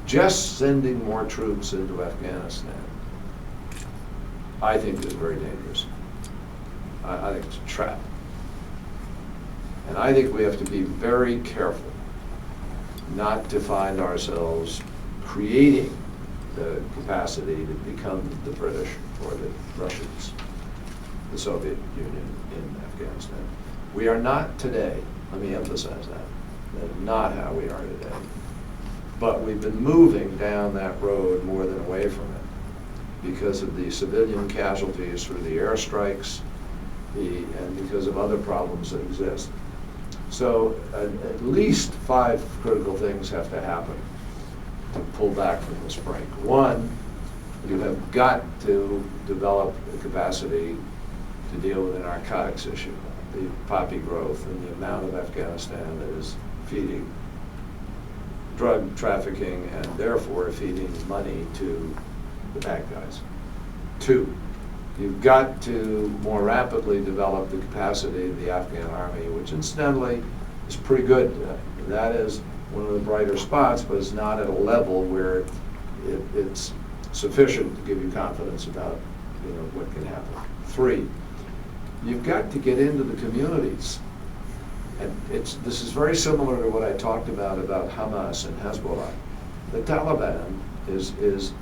just sending more troops into Afghanistan, I think is very dangerous. I think it's a trap. And I think we have to be very careful not to find ourselves creating the capacity to become the British or the Russians, the Soviet Union in Afghanistan. We are not today, let me emphasize that. That's not how we are today. But we've been moving down that road more than away from it because of the civilian casualties through the airstrikes and because of other problems that exist. So at least 5 critical things have to happen to pull back from this brink. One, you have got to develop the capacity to deal with the narcotics issue, the poppy growth and the amount of Afghanistan that is feeding drug trafficking and therefore feeding money to the bad guys. 2, you've got to more rapidly develop the capacity of the Afghan army, which incidentally is pretty good. That is one of the brighter spots, but it's not at a level where it's sufficient to give you confidence about what can happen. 3, you've got to get into the communities. And this is very similar to what I talked about Hamas and Hezbollah. The Taliban is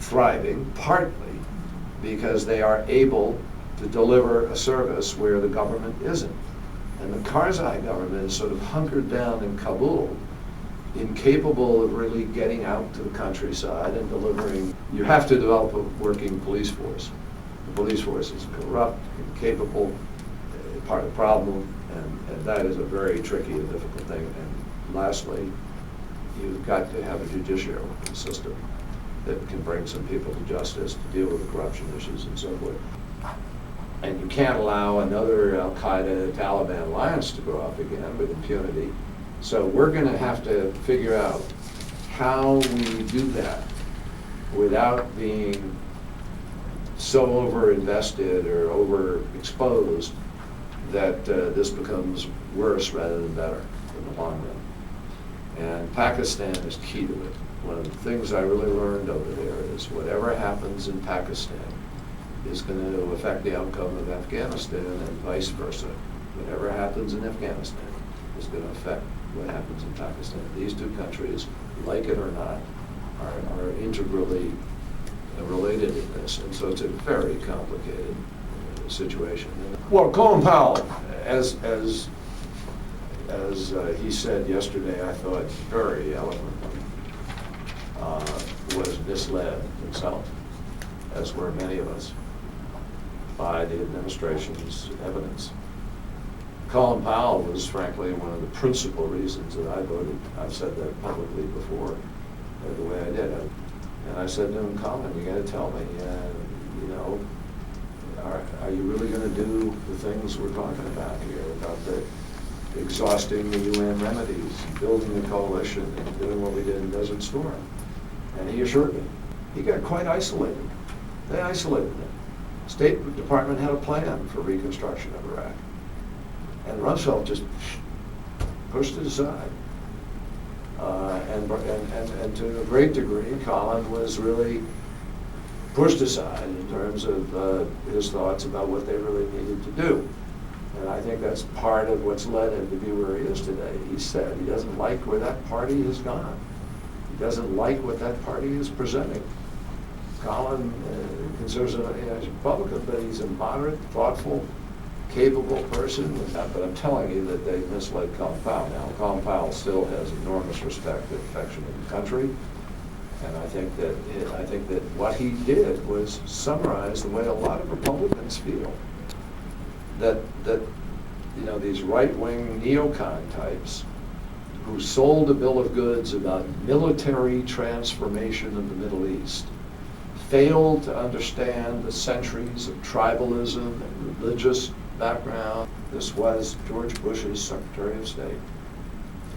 thriving partly because they are able to deliver a service where the government isn't. And the Karzai government is sort of hunkered down in Kabul, incapable of really getting out to the countryside and delivering. You have to develop a working police force. The police force is corrupt, incapable, part of the problem, and that is a very tricky and difficult thing. And lastly, you've got to have a judicial system that can bring some people to justice to deal with the corruption issues and so forth. And you can't allow another Al-Qaeda-Taliban alliance to grow up again with impunity. So we're going to have to figure out how we do that without being so over-invested or overexposed that this becomes worse rather than better in the long run. And Pakistan is key to it. One of the things I really learned over there is whatever happens in Pakistan is going to affect the outcome of Afghanistan and vice versa. Whatever happens in Afghanistan is going to affect what happens in Pakistan. These 2 countries, like it or not, are integrally related in this, and so it's a very complicated situation. Well, Colin Powell, as he said yesterday, I thought very eloquently, was misled himself, as were many of us, by the administration's evidence. Colin Powell was frankly one of the principal reasons that I voted. I've said that publicly before, the way I did it. And I said to him, Colin, you got to tell me, are you really going to do the things we're talking about here, about the exhausting the UN remedies, building a coalition, and doing what we did in Desert Storm? And he assured me. He got quite isolated. They isolated him. State Department had a plan for reconstruction of Iraq. And Rumsfeld just pushed it aside. And to a great degree, Colin was really pushed aside in terms of his thoughts about what they really needed to do. And I think that's part of what's led him to be where he is today. He said he doesn't like where that party has gone. He doesn't like what that party is presenting. Colin considers him a Republican, but he's a moderate, thoughtful, capable person. But I'm telling you that they misled Colin Powell. Now, Colin Powell still has enormous respect and affection in the country. And I think that what he did was summarize the way a lot of Republicans feel. That these right-wing neocon types who sold a bill of goods about military transformation of the Middle East failed to understand the centuries of tribalism and religious background. This was George Bush's Secretary of State,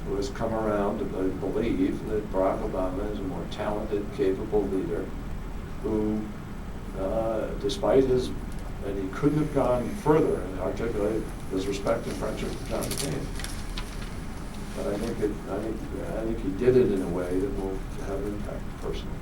who has come around to believe that Barack Obama is a more talented, capable leader who, despite his, and he couldn't have gone further and articulated his respect and friendship for John McCain. But I think he did it in a way that will have an impact personally.